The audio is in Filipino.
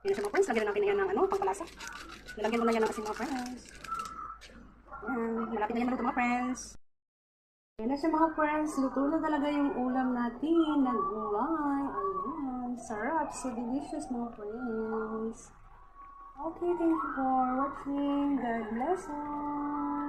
Yan siya mga friends, lagyan na natin yan ng ano, pangkalasa. Nilagyan mo na yan ng asin mga friends. Yan, malapit na yan maluto mga friends. Yan na siya mga friends, luto na talaga yung ulam natin, nag-ulay. Ayan, sarap, so delicious mga friends. Okay, thank you for watching. God bless us.